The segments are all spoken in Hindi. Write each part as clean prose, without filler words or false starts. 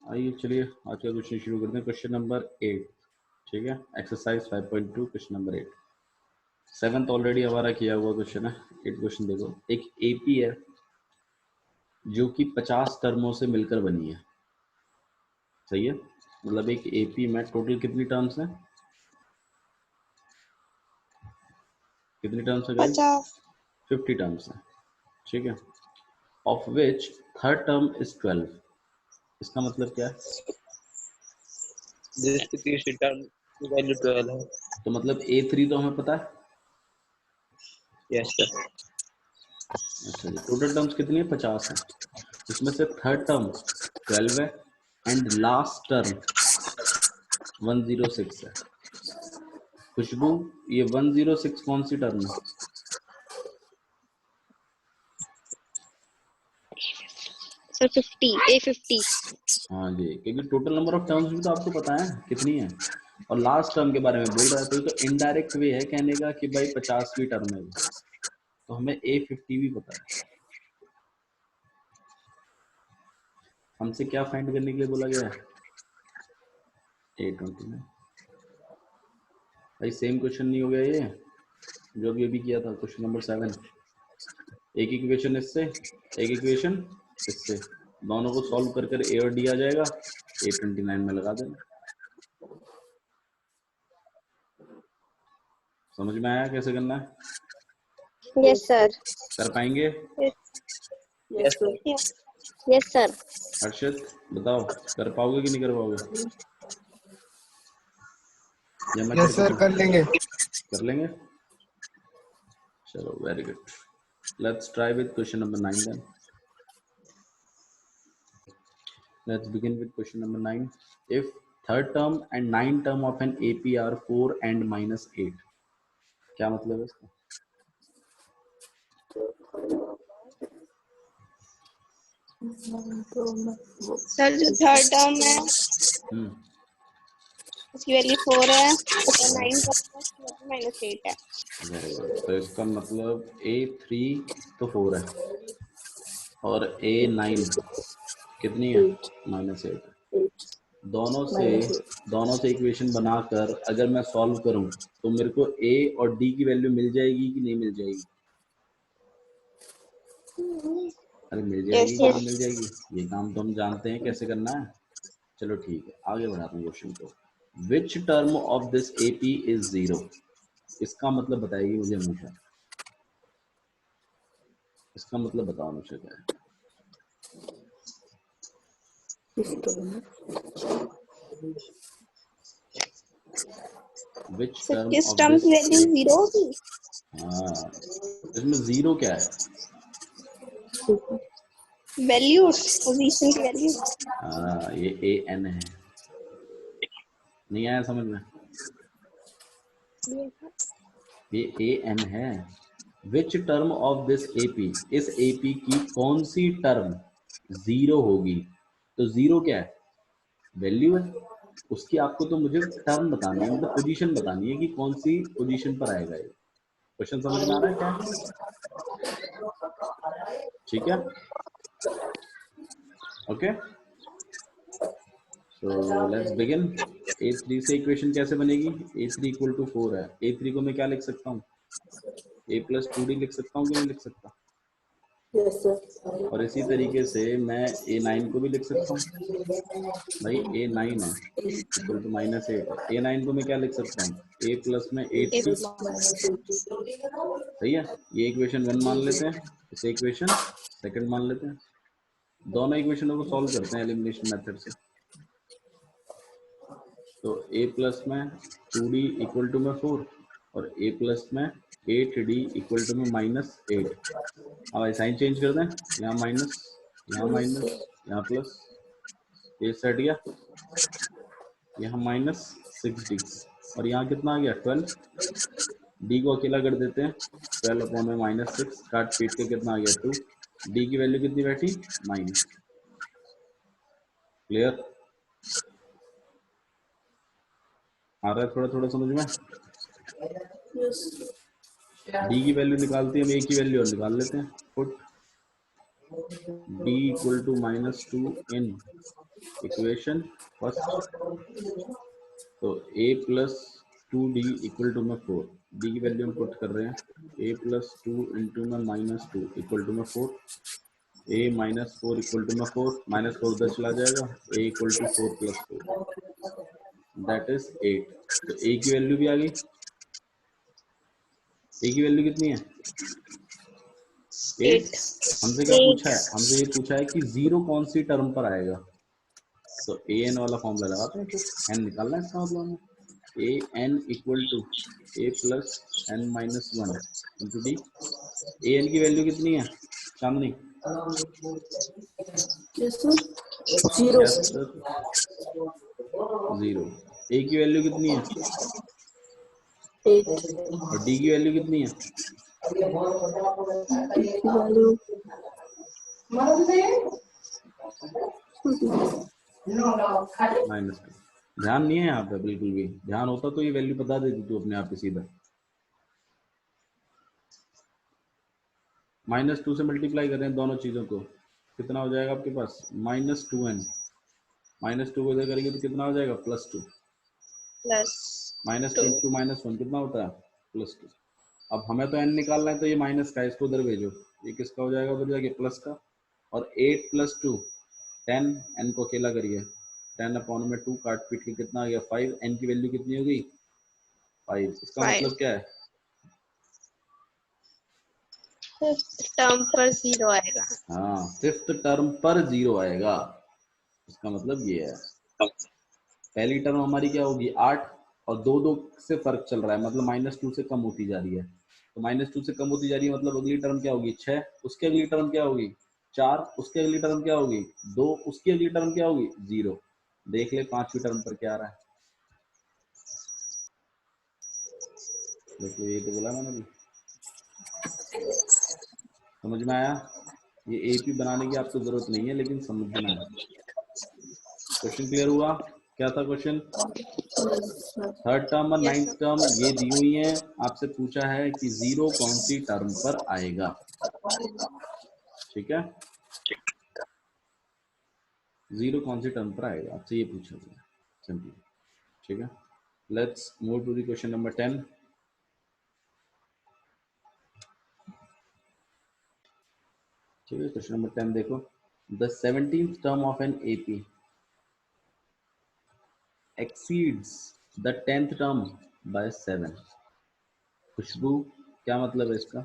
आइए चलिए आज का क्वेश्चन शुरू करते हैं। क्वेश्चन नंबर 8, ठीक है, exercise 5.2 question number 8। 7th already हमारा किया हुआ क्वेश्चन है। 8 क्वेश्चन देखो। एक एपी है जो कि 50 टर्मों से मिलकर बनी है, सही है। मतलब एक एपी में टोटल कितनी टर्म्स हैं, कितनी टर्म्स है गाइस? 50 टर्म्स हैं, ठीक है। Of which third term is 12। इसका मतलब क्या है? जिसकी तीसरी टर्म की वैल्यू 12 है। तो मतलब A3 तो हमें पता है। Yes sir. अच्छा जी, टोटल टर्म्स कितनी है? 50 है। इसमें से थर्ड टर्म 12 है एंड लास्ट टर्म 106 है। खुशबू, ये 106 कौन सी टर्म है? Sir 50 A50। हाँ जी, क्योंकि टोटल नंबर ऑफ टर्म्स भी तो आपको पता है कितनी है, और लास्ट टर्म के बारे में बोल रहा है, तो ये तो इनडायरेक्ट वे है कहने का कि भाई 50वीं टर्म है वो। तो हमें A50 भी पता है। हमसे क्या फाइंड करने के लिए बोला गया है? A29। भाई सेम क्वेश्चन नहीं हो गया ये जो अभी किया था, क्वेश्चन नंबर 7। एक इक्वेशन इससे, एक इक्वेशन इससे, दोनों को सॉल्व कर कर A और D आ जाएगा, A29 में लगा देना। समझ में आया कैसे करना है? Yes sir. कर पाएंगे? Yes sir. Yes sir. Harshit बताओ, कर पाओगे कि नहीं कर पाओगे? या मैं यस सर, कर लेंगे। कर लेंगे। चलो very good. Let's try with question number 9 then. Let's begin with question number 9. If third term and 9 term of an AP are 4 and -8, क्या मतलब है इसका? सर जो थर्ड टर्म है उसकी वैल्यू 4 है और 9 का -8 है। Very good. तो इसका मतलब A3 तो 4 है और A9 कितनी है? -8। दोनों से इक्वेशन बनाकर अगर मैं सॉल्व करूं तो मेरे को A और D की वैल्यू मिल जाएगी कि नहीं मिल जाएगी? अरे मिल जाएगी कि नहीं मिल जाएगी? ये काम तो हम जानते हैं कैसे करना है। चलो ठीक है, आगे बढ़ाते हैं क्वेश्चन को। Which term of this AP is 0? इसका मतलब बताएगी मुझे हमेशा। इसका मतलब बताओ मुझे क्या है? विच टर्म किस ऑफ टर्म दिस की वैल्यू 0 होगी? हाँ, इसमें 0 क्या है? वैल्यू, पोजीशन की वैल्यू। हाँ, ये AN है। नहीं आया समझ में? ये AN है। Which term of this AP, इस AP की कौन सी टर्म 0 होगी? तो 0 क्या है? वैल्यू है उसकी। आपको तो मुझे टर्म बतानी है, मतलब पोजीशन बतानी है कि कौन सी पोजीशन पर आएगा ये। क्वेश्चन समझ में आ रहा है क्या? ठीक है, okay. So let's begin. A3 से इक्वेशन कैसे बनेगी? A3 इक्वल टू 4 है। A3 को मैं क्या लिख सकता हूँ? A+2D लिख सकता हूँ कि नहीं लिख सकता? और इसी तरीके से मैं A9 को भी लिख सकता हूँ। भाई A9 है इक्वल टू -8 है। A9 को मैं क्या लिख सकता हूँ? A+ में 8C। सही है, ये इक्वेशन 1 मान लेते हैं, इसे इक्वेशन सेकंड मान लेते हैं। दोनों इक्वेशनों को सॉल्व करते हैं एलिमिनेशन मेथड से। तो A+ में 2D इक्वल टू में 4 और A+ में 8D इक्वल टू में -8। अब साइन चेंज कर दें, यहाँ माइनस, यहाँ माइनस, यहाँ प्लस, ये सेट गया, यहाँ -6D और यहाँ कितना आ गया? 12। D को अकेला कर देते हैं, 12 अपॉन में -6 काट पीट के कितना आ गया? 2। D की वैल्यू कितनी बैठी? -। क्लियर? आ रहा है थोड़ा थोड़ा समझ में? D की वैल्यू निकालते हैं, हम A की वैल्यू और निकाल लेते हैं। Put D equal to -2 in equation first, तो a plus 2d equal to में 4, d की वैल्यू हम पुट कर रहे हैं, a प्लस 2 इंटू में माइनस 2 इक्वल टू में 4, a माइनस 4 इक्वल टू में 4, माइनस 4 उधर चला जाएगा, a equal to 4 plus 4 that is 8। तो a की वैल्यू भी आ गई, a की वैल्यू कितनी है 8। हमसे क्या पूछा है, हमसे ये पूछा है कि जीरो कौन सी टर्म पर आएगा, तो ए एन वाला फॉर्मूला लगाते हैं, फिर एन निकालना है इसका मतलब हमें, A N equal to A plus N minus 1 into D. A N की वैल्यू कितनी है Chandni? Zero. Yes sir, 0। A की वैल्यू कितनी है 8 और डी की वैल्यू कितनी है? Value minus 2। ध्यान नहीं है यहाँ पे बिल्कुल भी, ध्यान होता तो ये वैल्यू बता देती तू अपने आप ही सीधा। -2 से मल्टीप्लाई कर रहे हैं दोनों चीजों को, कितना हो जाएगा आपके पास -2n, -2 को इधर करेंगे तो कितना हो जाएगा +2, प्लस -2 टू -1 कितना होता है +2। अब हमें तो n निकालना है, तो ये माइनस का, इसको उधर भेजो, ये किसका हो जाएगा उधर जाके प्लस का, और 8 + 2 10, n को अकेला करिए, 10 अपॉन में 2 काट पीट के कितना आ गया 5, n की वैल्यू कितनी हो गई 5। इसका 5 मतलब क्या है, टर्म पर 0 आएगा। हाँ 5th टर्म पर 0 आएगा, इसका मतलब ये है। पहली टर्म हमारी क्या होगी 8, और 2 से फर्क चल रहा है, मतलब -2 से कम होती जा रही है, तो -2 से कम होती जा रही है, मतलब अगली टर्म क्या होगी 6, उसकी अगली टर्म क्या होगी 4, उसकी अगली टर्म क्या होगी 2, उसकी अगली टर्म क्या होगी 0। देख ले 5वीं टर्म पर क्या आ रहा है, देख लो, ये तो बोला मैंने अभी। समझ में आया? ये एपी बनाने की आपको जरूरत नहीं है, लेकिन समझना है। क्वेश्चन क्लियर हुआ? क्या था क्वेश्चन? थर्ड टर्म और यस 9th टर्म ये दी हुई है, आपसे पूछा है कि 0 कौन सी टर्म पर आएगा, ठीक है, 0 कौन सी टर्म पर आएगा, आपसे ये पूछा गया सिंपली, ठीक है। Let's move to the question number 10। ठीक है, क्वेश्चन नंबर 10 देखो, the 17th term of an AP exceeds the 10th term by 7। Khushboo, क्या मतलब है इसका?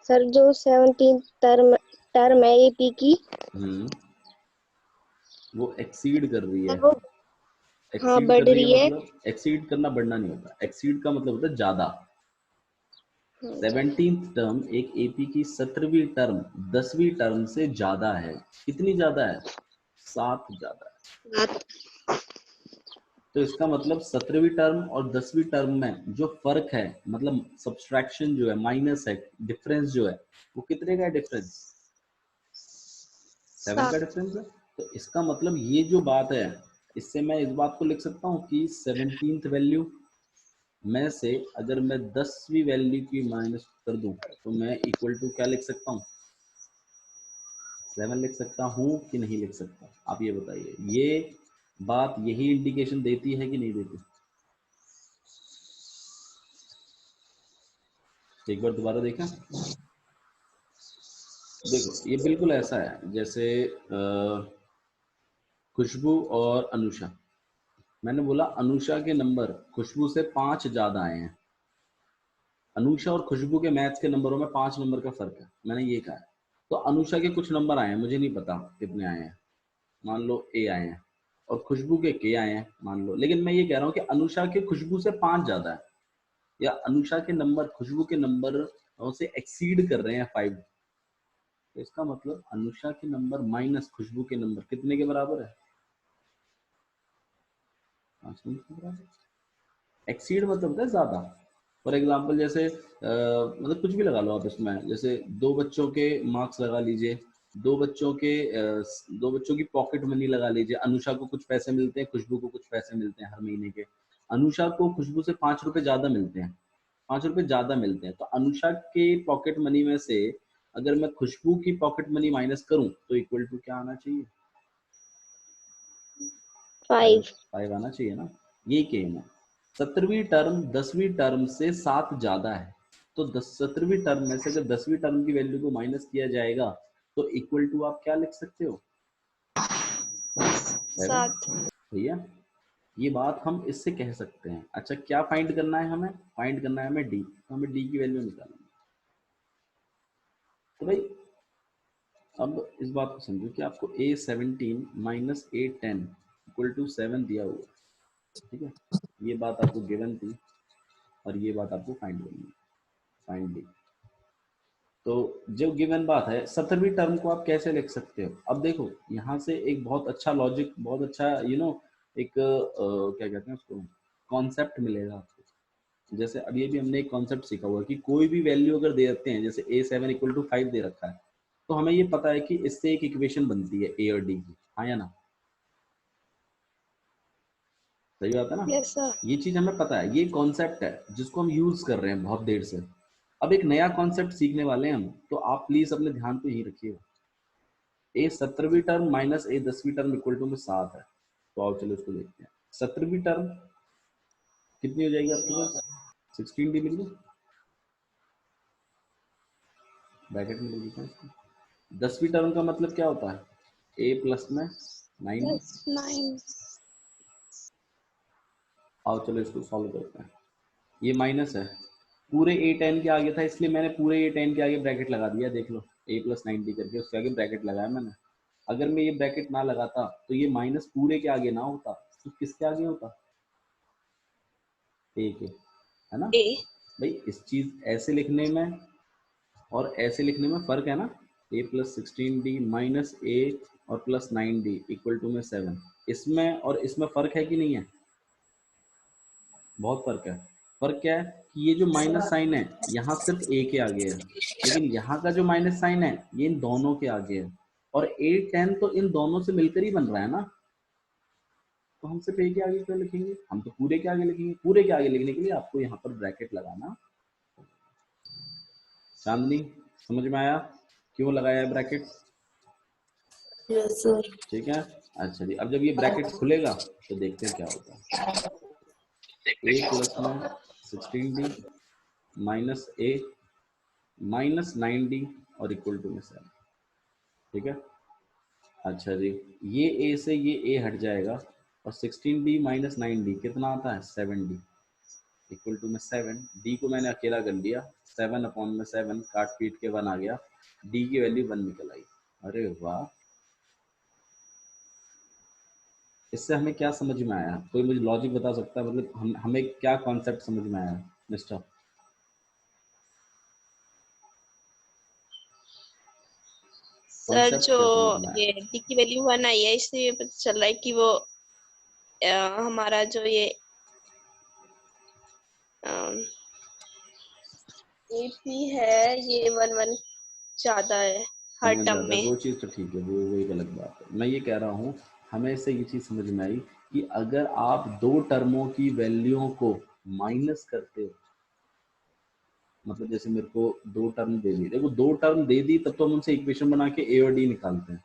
सर, जो 17 टर्म है एपी की, वो एक्सीड कर रही है, वो हाँ एक्सीड बढ़ कर रही रही है, है। मतलब एक्सीड करना बढ़ना नहीं होता, एक्सीड का मतलब होता है ज्यादा। 17th टर्म एक एपी की 17वीं टर्म 10वीं टर्म से ज्यादा है, कितनी ज्यादा है 7 ज्यादा है। तो इसका मतलब 17वीं टर्म और 10वीं टर्म में जो फर्क है, मतलब सब्सट्रैक्शन जो है, माइनस है, डिफरेंस जो है, वो कितने का है डिफरेंस 7 का डिफरेंस है। तो इसका मतलब ये जो बात है, इससे मैं इस बात को लिख सकता हूँ कि 17th वैल्यू में से अगर मैं 10वीं वैल्यू की माइनस कर दूं, तो मैं इक्वल टू क्या लिख सकता हूँ 7 लिख सकता हूँ कि नहीं लिख सकता, आप ये बताइए। ये बात यही इंडिकेशन देती है कि नहीं देती? एक बार दोबारा देखा, देखो ये बिल्कुल ऐसा है जैसे खुशबू और अनुषा, मैंने बोला अनुषा के नंबर खुशबू से 5 ज्यादा आए हैं, अनुषा और खुशबू के मैथ्स के नंबरों में 5 नंबर का फर्क है, मैंने ये कहा है। तो अनुषा के कुछ नंबर आए हैं, मुझे नहीं पता कितने आए हैं, मान लो ए आए हैं, और खुशबू के के आए हैं मान लो, लेकिन मैं ये कह रहा हूँ कि अनुषा के खुशबू से 5 ज्यादा है, या अनुषा के नंबर खुशबू के नंबर से एक्सीड कर रहे हैं 5। तो इसका मतलब अनुषा के नंबर माइनस खुशबू के नंबर कितने के बराबर है 5 के बराबर। एक्सीड मतलब होता है ज्यादा। फॉर एग्जाम्पल जैसे मतलब कुछ भी लगा लो आप इसमें, जैसे 2 बच्चों के मार्क्स लगा लीजिए, 2 बच्चों के 2 बच्चों की पॉकेट मनी लगा लीजिए, अनुषा को कुछ पैसे मिलते हैं, खुशबू को कुछ पैसे मिलते हैं हर महीने के। अनुषा को खुशबू से 5 रुपए ज्यादा मिलते हैं, 5 रुपए ज्यादा मिलते हैं, तो अनुषा के पॉकेट मनी में से अगर मैं खुशबू की पॉकेट मनी माइनस करूं तो इक्वल टू क्या आना चाहिए? 5. 5 आना चाहिए ना। यही केम है। 17वीं टर्म 10वीं टर्म से 7 ज्यादा है, तो 17वीं टर्म में से अगर 10वीं टर्म की वैल्यू को माइनस किया जाएगा तो इक्वल टू आप क्या लिख सकते हो? 7. भैया ये बात हम इससे कह सकते हैं। अच्छा क्या फाइंड करना है हमें? फाइंड करना है हमें डी, तो हमें डी की वैल्यू निकालनी है। तो भाई अब इस बात को समझो कि आपको A17 minus A10 equal to 7 दिया हुआ है, ठीक है। ये बात आपको गिवन थी और ये बात आपको फाइंड करनी है, फाइंड डी। तो जो गिवन बात है 17वीं टर्म को आप कैसे लिख सकते हो? अब देखो यहाँ से एक बहुत अच्छा लॉजिक, बहुत अच्छा एक क्या कहते हैं उसको, कॉन्सेप्ट मिलेगा आपको। जैसे अभी अभी हमने एक कॉन्सेप्ट सीखा हुआ कि कोई भी वैल्यू अगर दे देते हैं, जैसे A7 इक्वल टू 5 दे रखा है, तो हमें ये पता है कि इससे एक इक्वेशन बनती है ए और डी की, हाँ या ना? सही बात है ना? Yes, sir. ये चीज हमें पता है, ये कॉन्सेप्ट है जिसको हम यूज कर रहे हैं बहुत देर से। अब एक नया कॉन्सेप्ट सीखने वाले हैं हम, तो आप प्लीज अपने ध्यान पे यही रखिएगा। ए 17वीं टर्म माइनस ए 10वीं टर्म इक्वल टू में 7 है, तो आओ चलो इसको देखते हैं। 17वीं टर्म कितनी हो जाएगी आपके पास? 16 डी लिख दो, ब्रैकेट में लिख देते हैं। 10वीं टर्म का मतलब क्या होता है? ए प्लस में 9डी। Yes, 9. आओ चलो इसको सॉल्व करते हैं। ये माइनस है, पूरे A10 के आगे था इसलिए मैंने पूरे A10 के आगे ब्रैकेट लगा दिया, देख लो A प्लस 90 करके उसके आगे ब्रैकेट लगाया मैंने। अगर मैं ये ब्रैकेट ना लगाता तो ये माइनस पूरे के आगे ना होता, तो किसके आगे होता? A के, है ना? A. भाई इस चीज ऐसे लिखने में और ऐसे लिखने में फर्क है ना। A plus 16D minus A और प्लस 9D इक्वल टू में 7, इसमें और इसमें फर्क है कि नहीं है? बहुत फर्क है। फर्क क्या है कि ये जो माइनस साइन है यहाँ सिर्फ ए के आगे है, लेकिन यहाँ का जो माइनस साइन है ये इन दोनों के आगे है, और A10 तो इन दोनों से मिलकर ही बन रहा है ना। तो हम सिर्फ ए के आगे क्यों लिखेंगे? हम तो पूरे के आगे लिखेंगे। पूरे के आगे लिखने के लिए आपको यहाँ पर ब्रैकेट लगाना। चांदनी समझ में आया क्यों लगाया है ब्रैकेट? Yes, sir. ठीक है। अच्छा जी, अब जब ये ब्रैकेट खुलेगा तो देखते हैं क्या होता है। ए प्लस में 16D माइनस ए माइनस 9D और इक्वल टू में 7, ठीक है। अच्छा जी, ये ए से ये ए हट जाएगा और 16D माइनस 9D कितना आता है? 7D इक्वल टू में 7। डी को मैंने अकेला कर लिया, 7 अपॉन में 7 काट पीट के 1 आ गया, डी की वैल्यू 1 निकल आई। अरे वाह, इससे हमें क्या समझ में आया? कोई मुझे लॉजिक बता सकता है? मतलब हमें क्या कॉन्सेप्ट समझ में आया मिस्टर? सर कॉन्सेप्ट जो क्या समझ में आया? ये D की वैल्यू 1 आई है, इससे ये पता चल रहा है कि वो हमारा जो ये AP है ये 1 ज्यादा है हर वन टर्म ज़्यादा, में। वो चीज़ तो ठीक है, वो एक अलग बात है। मैं ये कह रहा हूँ हमें इससे ये चीज़ समझ में आई कि अगर आप दो टर्मों की वैल्यूओं को माइनस करते हो, मतलब जैसे मेरे को दो टर्म दे दी, देखो दो टर्म दे दी तब तो हम उनसे इक्वेशन बना के ए और डी निकालते हैं,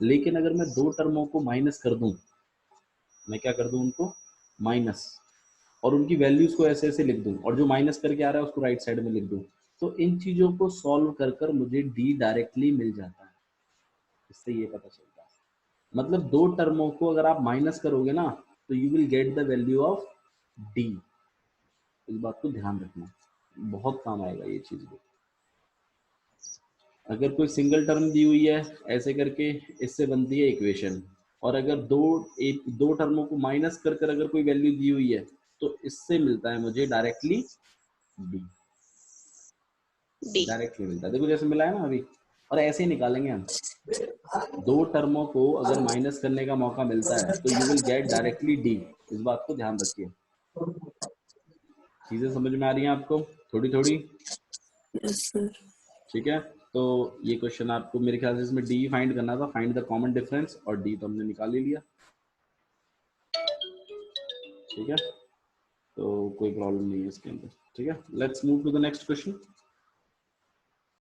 लेकिन अगर मैं दो टर्मों को माइनस कर दूं, मैं क्या कर दूं उनको माइनस, और उनकी वैल्यूज को ऐसे ऐसे लिख दूं, और जो माइनस करके आ रहा है उसको राइट साइड में लिख दूं, तो इन चीजों को सॉल्व कर कर मुझे डी डायरेक्टली मिल जाता है। इससे ये पता चलता है, मतलब दो टर्मों को अगर आप माइनस करोगे ना तो you will get the value of D. इस बात को ध्यान रखना, बहुत काम आएगा ये चीज भी। अगर कोई सिंगल टर्म दी हुई है ऐसे करके, इससे बनती है इक्वेशन, और अगर दो टर्मों को माइनस कर कर अगर कोई वैल्यू दी हुई है तो इससे मिलता है मुझे डायरेक्टली डी, D. डायरेक्टली मिलता है। देखो जैसे मिला है ना अभी, और ऐसे ही निकालेंगे हम। दो टर्मों को अगर माइनस करने का मौका मिलता है तो you will get directly D. इस बात को ध्यान रखिए। चीजें समझ में आ रही हैं आपको थोड़ी थोड़ी? Yes, sir. ठीक है। तो ये क्वेश्चन आपको मेरे ख्याल से इसमें डी फाइंड करना था, फाइंड द कॉमन डिफरेंस, और डी तो हमने निकाल ही लिया। ठीक है, तो कोई प्रॉब्लम नहीं है इसके अंदर। ठीक है, let's move to the next question.